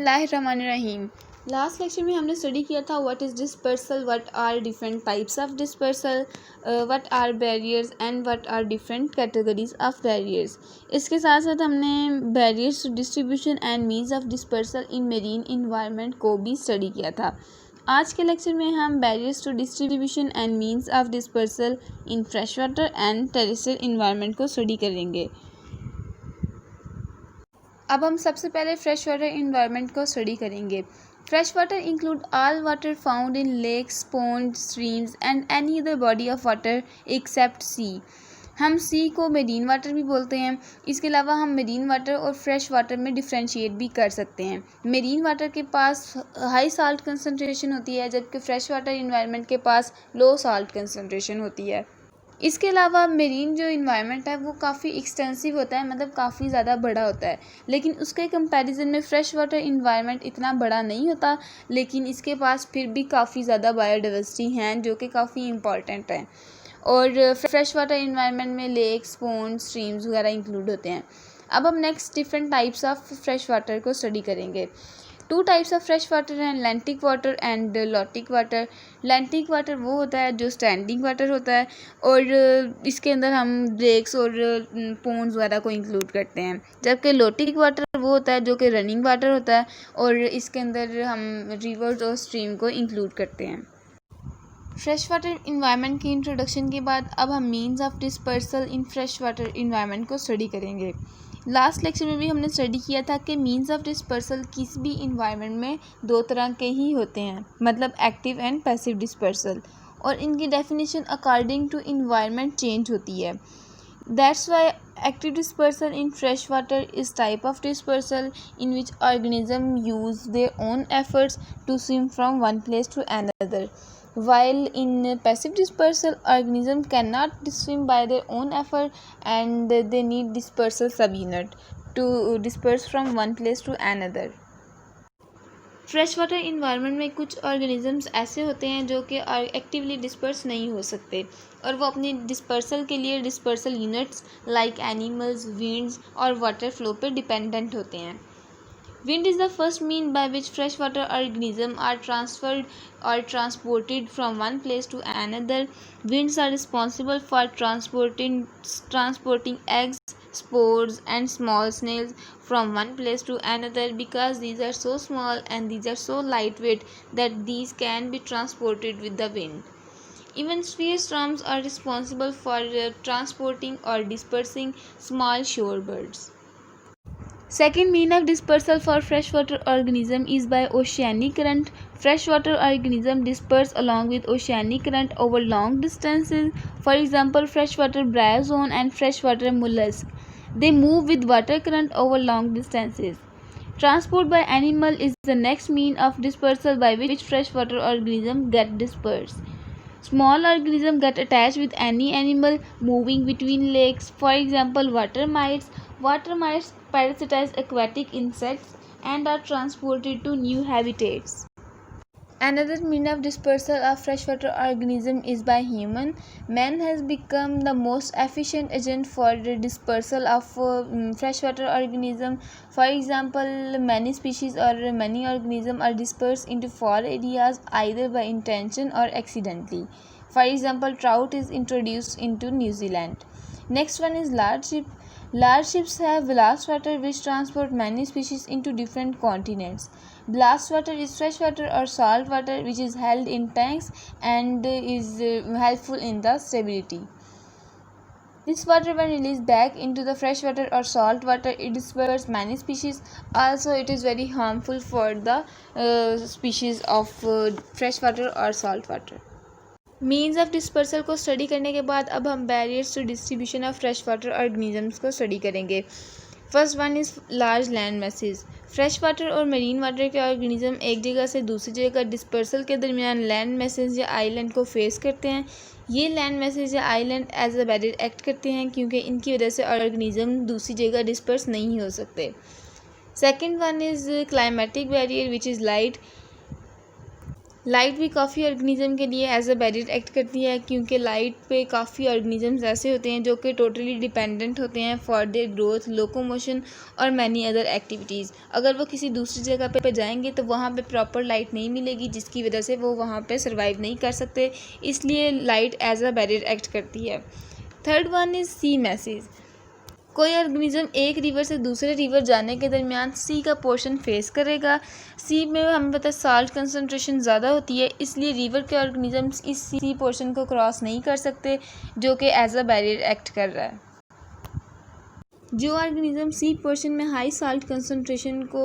बिस्मिल्लाहिर्रहमानिर्रहीम। Last lecture में हमने स्टडी किया था what is dispersal, what are different types of dispersal, what are barriers and what are different categories of barriers. इसके साथ साथ हमने barriers to distribution and means of dispersal in marine environment को भी स्टडी किया था। आज के लेक्चर में हम barriers to distribution and means of dispersal in fresh water and terrestrial environment को स्टडी करेंगे। अब हम सबसे पहले फ्रेश वाटर इन्वायरमेंट को स्टडी करेंगे। Fresh water include all water found in lakes, ponds, streams and any other body of water except sea. हम sea को मेरीन वाटर भी बोलते हैं। इसके अलावा हम मेरीन वाटर और फ्रेश वाटर में डिफ्रेंशिएट भी कर सकते हैं। मेरीन वाटर के पास हाई साल्ट कंसनट्रेशन होती है, जबकि फ्रेश वाटर इन्वायरमेंट के पास लो साल्ट कंसनट्रेशन होती है। इसके अलावा मेरीन जो इन्वायरमेंट है वो काफ़ी एक्सटेंसिव होता है, मतलब काफ़ी ज़्यादा बड़ा होता है, लेकिन उसके कंपैरिजन में फ्रेश वाटर इन्वायरमेंट इतना बड़ा नहीं होता, लेकिन इसके पास फिर भी काफ़ी ज़्यादा बायोडाइवर्सिटी हैं जो कि काफ़ी इंपॉर्टेंट हैं। और फ्रेश वाटर इन्वायरमेंट में लेक्स, पोन्ड, स्ट्रीम्स वगैरह इंक्लूड होते हैं। अब हम next different types of fresh water को स्टडी करेंगे। Two types of fresh water हैं, lentic water and lotic water. Lentic water वो होता है जो स्टैंडिंग वाटर होता है, और इसके अंदर हम लेक्स और पोन्ड्स वगैरह को इंक्लूड करते हैं, जबकि लॉटिक वाटर वो होता है जो कि रनिंग वाटर होता है, और इसके अंदर हम रिवर्स और स्ट्रीम को इंक्लूड करते हैं। फ्रेश वाटर इन्वायरमेंट की इंट्रोडक्शन के बाद अब हम means of dispersal in fresh water environment को स्टडी करेंगे। लास्ट लेक्चर में भी हमने स्टडी किया था कि मीन्स ऑफ डिस्पर्सल किसी भी इन्वायरमेंट में दो तरह के ही होते हैं, मतलब एक्टिव एंड पैसिव डिस्पर्सल, और इनकी definition according to environment change होती है। That's why active dispersal in fresh water is type of dispersal in which organism use their own efforts to swim from one place to another, while in passive dispersal organisms cannot swim by their own effort and they need dispersal subunit to disperse from one place to another. Fresh water environment में कुछ organisms ऐसे होते हैं जो कि actively disperse नहीं हो सकते, और वो अपनी डिस्पर्सल के लिए dispersal units like animals, winds और वाटर फ्लो पर डिपेंडेंट होते हैं। Wind is the first mean by which freshwater organisms are transferred or transported from one place to another. Winds are responsible for transporting eggs, spores, and small snails from one place to another because these are so small and these are so lightweight that these can be transported with the wind. Even sphere storms are responsible for transporting or dispersing small shorebirds. Second mean of dispersal for freshwater organism is by oceanic current. Freshwater organism disperse along with oceanic current over long distances. For example, freshwater bryozoan and freshwater mollusk. They move with water current over long distances. Transport by animal is the next mean of dispersal by which freshwater organisms get dispersed. Small organisms get attached with any animal moving between lakes. For example, water mites. Water mites parasitize aquatic insects and are transported to new habitats. Another means of dispersal of freshwater organism is by human. Man has become the most efficient agent for the dispersal of freshwater organism. For example, many species or many organisms are dispersed into far areas either by intention or accidentally. For example, trout is introduced into New Zealand. Next one is large ship. Large ships have ballast water which transport many species into different continents. Ballast water is fresh water or salt water which is held in tanks and is helpful in the stability. This water, when released back into the fresh water or salt water, it disperses many species. Also, it is very harmful for the species of fresh water or salt water. Means of dispersal को study करने के बाद अब हम barriers to distribution of fresh water organisms को study करेंगे। First one is large land masses. Fresh water और marine water के ऑर्गेनिज्म एक जगह से दूसरी जगह डिस्पर्सल के दरमियान लैंड मैसेज या आइलैंड को फेस करते हैं। ये लैंड मैसेज या island as a barrier act करते हैं क्योंकि इनकी वजह से ऑर्गेनिज्म दूसरी जगह डिस्पर्स नहीं हो सकते। Second one is climatic barrier which is light. Light भी काफ़ी ऑर्गेनिज़म के लिए एज अ बैरियर एक्ट करती है, क्योंकि लाइट पे काफ़ी ऑर्गेनिज़म्स ऐसे होते हैं जो कि टोटली डिपेंडेंट होते हैं फॉर देयर ग्रोथ, लोकोमोशन और मैनी अदर एक्टिविटीज़। अगर वो किसी दूसरी जगह पे जाएंगे तो वहाँ पे प्रॉपर लाइट नहीं मिलेगी, जिसकी वजह से वो वहाँ पे सर्वाइव नहीं कर सकते, इसलिए light as a barrier act करती है। Third one is sea masses. कोई ऑर्गेनिज़म एक रिवर से दूसरे रिवर जाने के दरमियान सी का पोर्शन फेस करेगा। सी में हमें पता है साल्ट कंसनट्रेशन ज़्यादा होती है, इसलिए रिवर के ऑर्गेनिज़म्स इस सी पोर्शन को क्रॉस नहीं कर सकते, जो कि एज अ बैरियर एक्ट कर रहा है। जो ऑर्गेनिज़म सी पोर्शन में हाई साल्ट कंसनट्रेशन को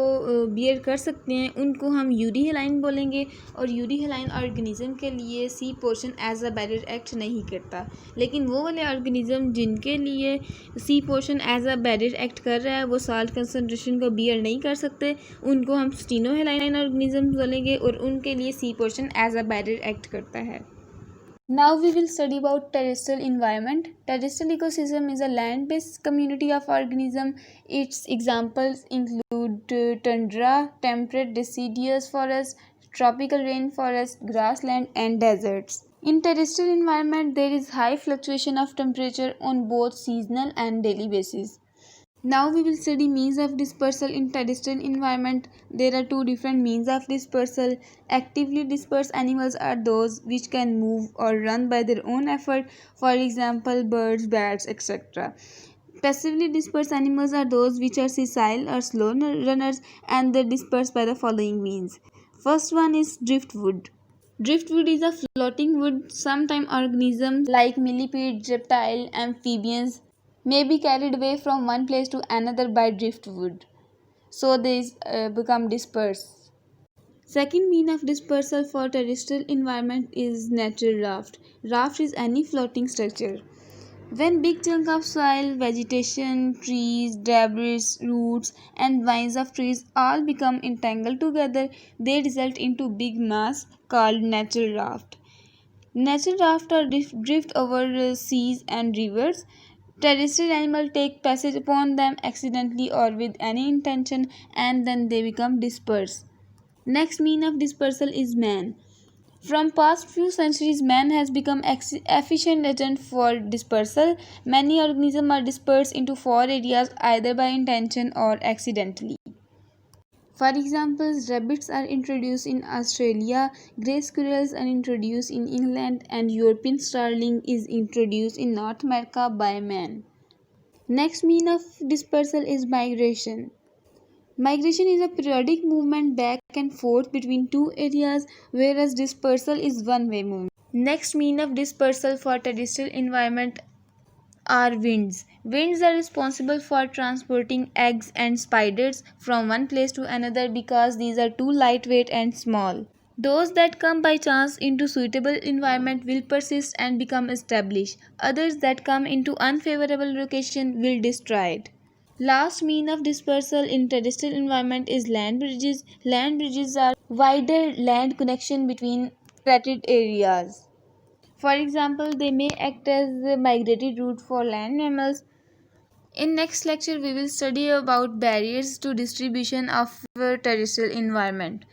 बियर कर सकते हैं उनको हम यूरी हेलाइन बोलेंगे, और यूरी हेलाइन ऑर्गेनिज़म के लिए sea portion as a barrier act नहीं करता। लेकिन वो वाले ऑर्गेनिज़म जिनके लिए sea portion as a barrier act कर रहा है, वो साल्ट कंसनट्रेशन को बियर नहीं कर सकते, उनको हम स्टीनो हेलाइन ऑर्गेनिज़म बोलेंगे, और उनके लिए sea portion as a barrier act करता है। Now we will study about terrestrial environment. Terrestrial ecosystem is a land-based community of organisms. Its examples include tundra, temperate deciduous forest, tropical rainforest, grassland, and deserts. In terrestrial environment, there is high fluctuation of temperature on both seasonal and daily basis. Now we will study means of dispersal in terrestrial environment. There are two different means of dispersal. Actively dispersed animals are those which can move or run by their own effort, for example birds, bats, etc. Passively dispersed animals are those which are sessile or slow runners, and they disperse by the following means. First one is driftwood. Driftwood is a floating wood. Sometimes organisms like millipedes, reptiles, amphibians may be carried away from one place to another by driftwood, so they become dispersed. Second mean of dispersal for terrestrial environment is natural raft. Raft is any floating structure. When big chunk of soil, vegetation, trees, debris, roots and vines of trees all become entangled together, they result into big mass called natural raft. Natural raft are drift over seas and rivers. Terrestrial animals take passage upon them accidentally or with any intention, and then they become dispersed. Next mean of dispersal is man. From past few centuries, man has become efficient agent for dispersal. Many organisms are dispersed into four areas either by intention or accidentally. For example, rabbits are introduced in Australia, grey squirrels are introduced in England, and European starling is introduced in North America by man. Next mean of dispersal is migration. Migration is a periodic movement back and forth between two areas, whereas dispersal is one-way movement. Next mean of dispersal for terrestrial environment are winds. Winds are responsible for transporting eggs and spiders from one place to another because these are too lightweight and small. Those that come by chance into suitable environment will persist and become established. Others that come into unfavorable location will destroy it. Last mean of dispersal in terrestrial environment is land bridges. Land bridges are wider land connection between separated areas. For example, they may act as a migratory route for land mammals. In next lecture, we will study about barriers to distribution of terrestrial environment.